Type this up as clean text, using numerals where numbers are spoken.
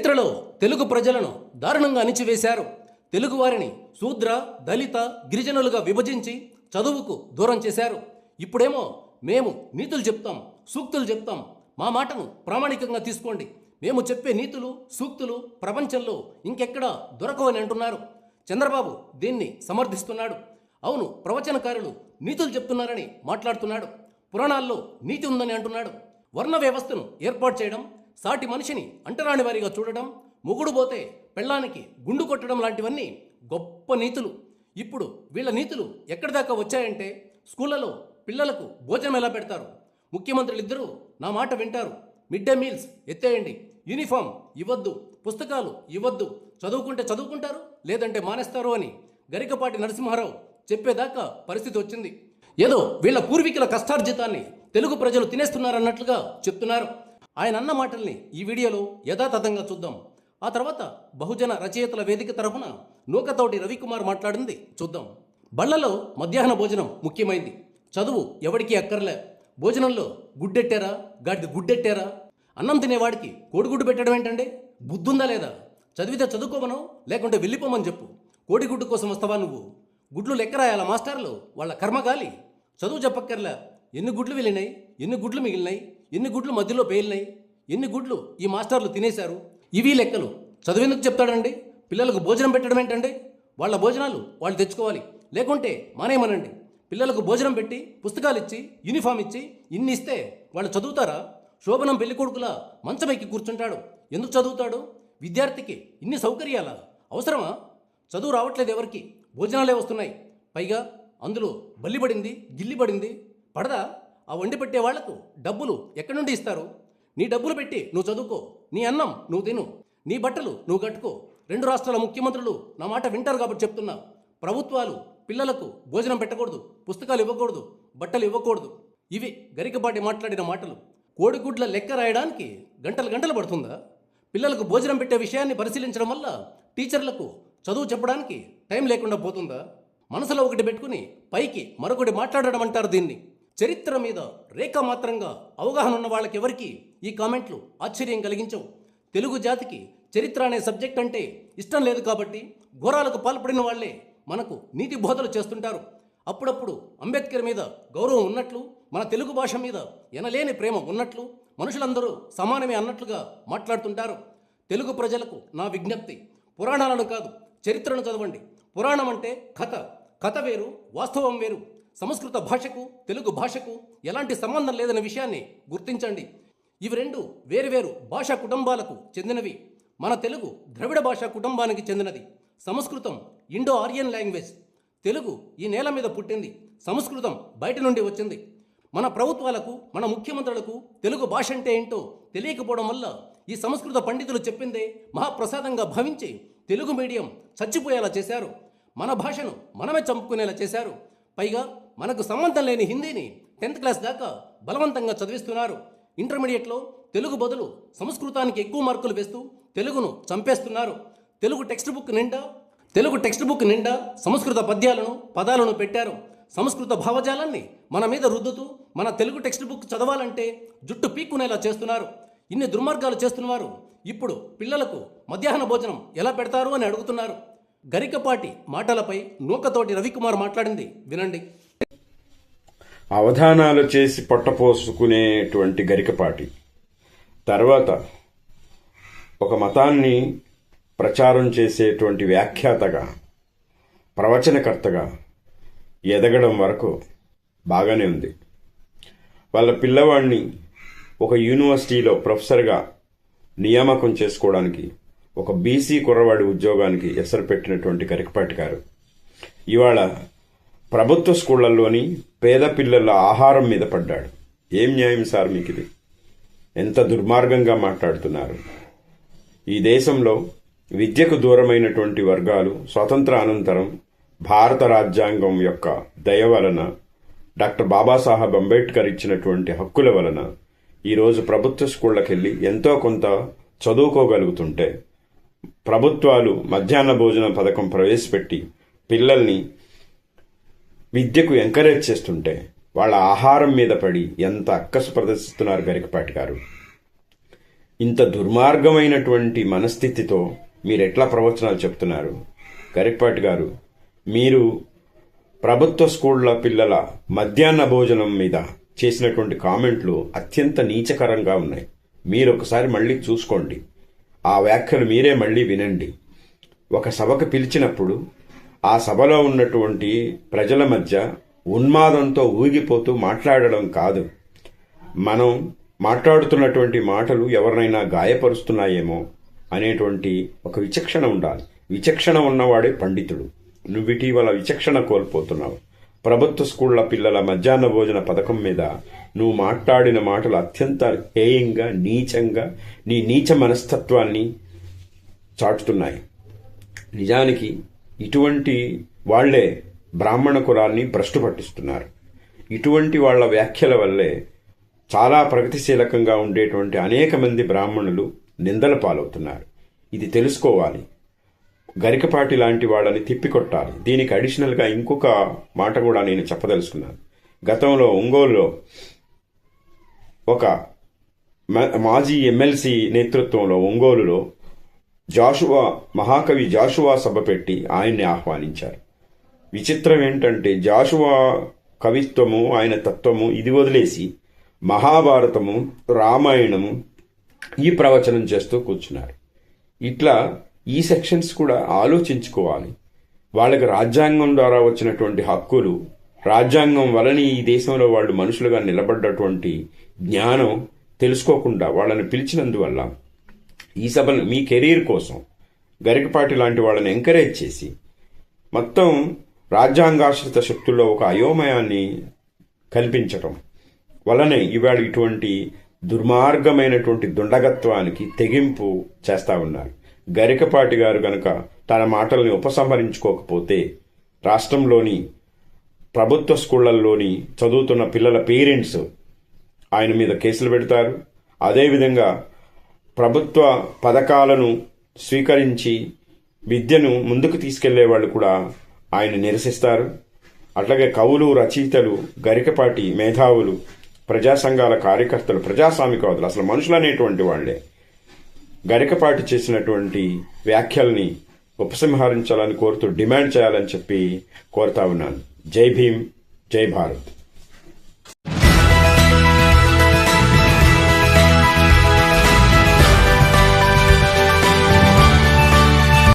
చరిత్రలో తెలుగు ప్రజలను దారుణంగా అణిచివేశారు. తెలుగువారిని శూద్ర, దళిత, గిరిజనులుగా విభజించి చదువుకు దూరం చేశారు. ఇప్పుడేమో మేము నీతులు చెప్తాం, సూక్తులు చెప్తాం, మా మాటను ప్రామాణికంగా తీసుకోండి, మేము చెప్పే నీతులు సూక్తులు ప్రపంచంలో ఇంకెక్కడా దొరకవని అంటున్నారు. చంద్రబాబు దీన్ని సమర్థిస్తున్నాడు. అవును, ప్రవచనకారులు నీతులు చెప్తున్నారని మాట్లాడుతున్నాడు. పురాణాల్లో నీతి ఉందని అంటున్నాడు. వర్ణ వ్యవస్థను ఏర్పాటు చేయడం, సాటి మనిషిని అంటరాని వారిగా చూడడం, మొగుడు పోతే పెళ్ళానికి గుండు కొట్టడం లాంటివన్నీ గొప్ప నీతులు. ఇప్పుడు వీళ్ళ నీతులు ఎక్కడి దాకా వచ్చాయంటే, స్కూళ్ళలో పిల్లలకు భోజనం ఎలా పెడతారు, ముఖ్యమంత్రులు ఇద్దరూ నా మాట వింటారు, మిడ్ డే మీల్స్ ఎత్తేయండి, యూనిఫామ్ ఇవ్వద్దు, పుస్తకాలు ఇవ్వద్దు, చదువుకుంటే చదువుకుంటారు లేదంటే మానేస్తారు అని గరికపాటి నరసింహారావు చెప్పేదాకా పరిస్థితి వచ్చింది. ఏదో వీళ్ళ పూర్వీకుల కష్టార్జితాన్ని తెలుగు ప్రజలు తినేస్తున్నారన్నట్లుగా చెప్తున్నారు. ఆయన అన్న మాటల్ని ఈ వీడియోలో యథాతథంగా చూద్దాం. ఆ తర్వాత బహుజన రచయితల వేదిక తరఫున నూకతోటి రవికుమార్ మాట్లాడింది చూద్దాం. బళ్లలో మధ్యాహ్న భోజనం ముఖ్యమైంది, చదువు ఎవడికి అక్కర్లే. భోజనంలో గుడ్డెట్టారా, గుడ్డెట్టారా? అన్నం తినేవాడికి కోడిగుడ్డు పెట్టడం ఏంటండి? బుద్ధుందా లేదా? చదివితే చదువుకోమనో లేకుంటే వెళ్ళిపోమని చెప్పు. కోడిగుడ్డు కోసం వస్తావా నువ్వు? గుడ్లు లెక్క రాయాల మాస్టర్లు, వాళ్ళ కర్మగాలి. చదువు చెప్పక్కర్లే. ఎన్ని గుడ్లు వెళ్ళినాయి, ఎన్ని గుడ్లు మిగిలినాయి, ఎన్ని గుడ్లు మధ్యలో పేలినాయి, ఎన్ని గుడ్లు ఈ మాస్టర్లు తినేశారు, ఇవి లెక్కలు. చదువెందుకు చెప్తాడండి? పిల్లలకు భోజనం పెట్టడం ఏంటండి? వాళ్ళ భోజనాలు వాళ్ళు తెచ్చుకోవాలి, లేకుంటే మానేయమనండి. పిల్లలకు భోజనం పెట్టి, పుస్తకాలు ఇచ్చి, యూనిఫామ్ ఇచ్చి ఇన్ని ఇస్తే వాళ్ళు చదువుతారా? శోభనం పెళ్లికొడుకులా మంచం ఎక్కి కూర్చుంటాడు. ఎందుకు చదువుతాడు? విద్యార్థికి ఇన్ని సౌకర్యాలా అవసరమా? చదువు రావట్లేదు ఎవరికి, భోజనాలే వస్తున్నాయి. పైగా అందులో బల్లిపడింది, గిల్లిపడింది. పడదా? ఆ వండి పెట్టే వాళ్లకు డబ్బులు ఎక్కడి నుండి ఇస్తారు? నీ డబ్బులు పెట్టి నువ్వు చదువుకో, నీ అన్నం నువ్వు తిను, నీ బట్టలు నువ్వు కట్టుకో. 2 రాష్ట్రాల ముఖ్యమంత్రులు నా మాట వింటారు కాబట్టి చెప్తున్నా. ప్రభుత్వాలు పిల్లలకు భోజనం పెట్టకూడదు, పుస్తకాలు ఇవ్వకూడదు, బట్టలు ఇవ్వకూడదు. ఇవి గరికపాటి మాట్లాడిన మాటలు. కోడిగుడ్ల లెక్క రాయడానికి గంటలు పడుతుందా? పిల్లలకు భోజనం పెట్టే విషయాన్ని పరిశీలించడం వల్ల టీచర్లకు చదువు చెప్పడానికి టైం లేకుండా పోతుందా? మనసులో ఒకటి పెట్టుకుని పైకి మరొకటి మాట్లాడడం అంటారు దీన్ని. చరిత్ర మీద రేఖామాత్రంగా అవగాహన ఉన్న వాళ్ళకెవరికి ఈ కామెంట్లు ఆశ్చర్యం కలిగించవు. తెలుగు జాతికి చరిత్ర అనే సబ్జెక్ట్ అంటే ఇష్టం లేదు కాబట్టి ఘోరాలకు పాల్పడిన వాళ్లే మనకు నీతి బోధలు చేస్తుంటారు. అప్పుడప్పుడు అంబేద్కర్ మీద గౌరవం ఉన్నట్లు, మన తెలుగు భాష మీద ఎనలేని ప్రేమ ఉన్నట్లు, మనుషులందరూ సమానమే అన్నట్లుగా మాట్లాడుతుంటారు. తెలుగు ప్రజలకు నా విజ్ఞప్తి, పురాణాలను కాదు చరిత్రను చదవండి. పురాణం అంటే కథ వేరు, వాస్తవం వేరు. సంస్కృత భాషకు తెలుగు భాషకు ఎలాంటి సంబంధం లేదనే విషయాన్ని గుర్తించండి. ఇవి రెండు వేరువేరు భాషా కుటుంబాలకు చెందినవి. మన తెలుగు ద్రవిడ భాషా కుటుంబానికి చెందినది. సంస్కృతం ఇండో ఆరియన్ లాంగ్వేజ్. తెలుగు ఈ నేల మీద పుట్టింది, సంస్కృతం బయట నుండి వచ్చింది. మన ప్రభుత్వాలకు, మన ముఖ్యమంత్రులకు తెలుగు భాష అంటే ఏంటో తెలియకపోవడం వల్ల ఈ సంస్కృత పండితులు చెప్పిందే మహాప్రసాదంగా భావించి తెలుగు మీడియం చచ్చిపోయేలా చేశారు. మన భాషను మనమే చంపుకునేలా చేశారు. పైగా మనకు సంబంధం లేని హిందీని 10th క్లాస్ దాకా బలవంతంగా చదివిస్తున్నారు. ఇంటర్మీడియట్లో తెలుగు బదులు సంస్కృతానికి ఎక్కువ మార్కులు వేస్తూ తెలుగును చంపేస్తున్నారు. తెలుగు టెక్స్ట్ బుక్ నిండా సంస్కృత పద్యాలను, పదాలను పెట్టారు. సంస్కృత భావజాలాన్ని మన మీద రుద్దుతూ మన తెలుగు టెక్స్ట్ బుక్ చదవాలంటే జుట్టు పీక్కునేలా చేస్తున్నారు. ఇన్ని దుర్మార్గాలు చేస్తున్నవారు ఇప్పుడు పిల్లలకు మధ్యాహ్న భోజనం ఎలా పెడతారు అని అడుగుతున్నారు. గరికపాటి మాటలపై నూకతోటి రవికుమార్ మాట్లాడింది వినండి. అవధానాలు చేసి పొట్టపోసుకునేటువంటి గరికపాటి తర్వాత ఒక మతాన్ని ప్రచారం చేసేటువంటి వ్యాఖ్యాతగా, ప్రవచనకర్తగా ఎదగడం వరకు బాగానే ఉంది. వాళ్ళ పిల్లవాడిని ఒక యూనివర్సిటీలో ప్రొఫెసర్గా నియామకం చేసుకోవడానికి ఒక బీసీ కుర్రవాడి ఉద్యోగానికి ఎసరు పెట్టినటువంటి గరికపాటి గారు ఇవాళ ప్రభుత్వ స్కూళ్లలోని పేద పిల్లల ఆహారం మీద పడ్డాడు. ఏం న్యాయం సార్ మీకు ఇది? ఎంత దుర్మార్గంగా మాట్లాడుతున్నారు. ఈ దేశంలో విద్యకు దూరమైనటువంటి వర్గాలు స్వాతంత్ర అనంతరం భారత రాజ్యాంగం యొక్క దయ వలన, డాక్టర్ బాబాసాహెబ్ అంబేద్కర్ ఇచ్చినటువంటి హక్కుల వలన ఈరోజు ప్రభుత్వ స్కూళ్లకెళ్ళి ఎంతో కొంత చదువుకోగలుగుతుంటే, ప్రభుత్వాలు మధ్యాహ్న భోజన పథకం ప్రవేశపెట్టి పిల్లల్ని విద్యకు ఎంకరేజ్ చేస్తుంటే వాళ్ళ ఆహారం మీద పడి ఎంత అక్కసు ప్రదర్శిస్తున్నారు గరికపాటి గారు. ఇంత దుర్మార్గమైనటువంటి మనస్థితితో మీరెట్లా ప్రవచనాలు చెప్తున్నారు? గరికపాటి గారు, మీరు ప్రభుత్వ స్కూళ్ల పిల్లల మధ్యాహ్న భోజనం మీద చేసినటువంటి కామెంట్లు అత్యంత నీచకరంగా ఉన్నాయి. మీరు ఒకసారి మళ్ళీ చూసుకోండి, ఆ వ్యాఖ్యలు మీరే మళ్ళీ వినండి. ఒక సభకు పిలిచినప్పుడు ఆ సభలో ఉన్నటువంటి ప్రజల మధ్య ఉన్మాదంతో ఊగిపోతూ మాట్లాడడం కాదు. మనం మాట్లాడుతున్నటువంటి మాటలు ఎవరినైనా గాయపరుస్తున్నాయేమో అనేటువంటి ఒక విచక్షణ ఉండాలి. విచక్షణ ఉన్నవాడే పండితుడు. నువ్వు ఇటీవల విచక్షణ కోల్పోతున్నావు. ప్రభుత్వ స్కూళ్ల పిల్లల మధ్యాహ్న భోజన పథకం మీద నువ్వు మాట్లాడిన మాటలు అత్యంత హేయంగా, నీచంగా, నీ నీచ మనస్తత్వాన్ని చాటుతున్నాయి. నిజానికి ఇటువంటి వాళ్లే బ్రాహ్మణ కులాన్ని భ్రష్టు పట్టిస్తున్నారు. ఇటువంటి వాళ్ల వ్యాఖ్యల వల్లే చాలా ప్రగతిశీలకంగా ఉండేటువంటి అనేక మంది బ్రాహ్మణులు నిందల పాలవుతున్నారు. ఇది తెలుసుకోవాలి. గరికపాటి లాంటి వాళ్ళని తిప్పికొట్టాలి. దీనికి అడిషనల్గా ఇంకొక మాట కూడా నేను చెప్పదలుచుకున్నాను. గతంలో ఒంగోలులో ఒక మాజీ ఎమ్మెల్సీ నేతృత్వంలో ఒంగోలులో మహాకవి జాషువా సభ పెట్టి ఆయన్ని ఆహ్వానించారు. విచిత్రం ఏంటంటే జాషువా కవిత్వము, ఆయన తత్వము ఇది వదిలేసి మహాభారతము, రామాయణము ఈ ప్రవచనం చేస్తూ కూర్చున్నారు. ఇట్లా ఈ సెక్షన్స్ కూడా ఆలోచించుకోవాలి. వాళ్ళకి రాజ్యాంగం ద్వారా వచ్చినటువంటి హక్కులు, రాజ్యాంగం వలని ఈ దేశంలో వాళ్ళు మనుషులుగా నిలబడ్డటువంటి జ్ఞానం తెలుసుకోకుండా వాళ్ళని పిలిచినందువల్ల ఈ సభను మీ కెరీర్ కోసం గరికపాటి లాంటి వాళ్ళని ఎంకరేజ్ చేసి మొత్తం రాజ్యాంగాశ్రిత శక్తుల్లో ఒక అయోమయాన్ని కల్పించటం వలనే ఇవాళ ఇటువంటి దుర్మార్గమైనటువంటి దుండగత్వానికి తెగింపు చేస్తా ఉన్నారు. గరికపాటి గారు గనక తన మాటల్ని ఉపసంహరించుకోకపోతే రాష్ట్రంలోని ప్రభుత్వ స్కూళ్లలోని చదువుతున్న పిల్లల పేరెంట్స్ ఆయన మీద కేసులు పెడతారు. అదేవిధంగా ప్రభుత్వ పథకాలను స్వీకరించి విద్యను ముందుకు తీసుకెళ్లే వాళ్ళు కూడా ఆయన నిరసిస్తారు. అట్లాగే కవులు, రచయితలు, గరికపాటి మేధావులు, ప్రజా సంఘాల కార్యకర్తలు, ప్రజాస్వామికవాదులు, అసలు మనుషులు అనేటువంటి వాళ్లే గరికపాటి చేసినటువంటి వ్యాఖ్యల్ని ఉపసంహరించాలని కోరుతూ డిమాండ్ చేయాలని చెప్పి కోరుతా ఉన్నాను. జై భీమ్, జై భారత్.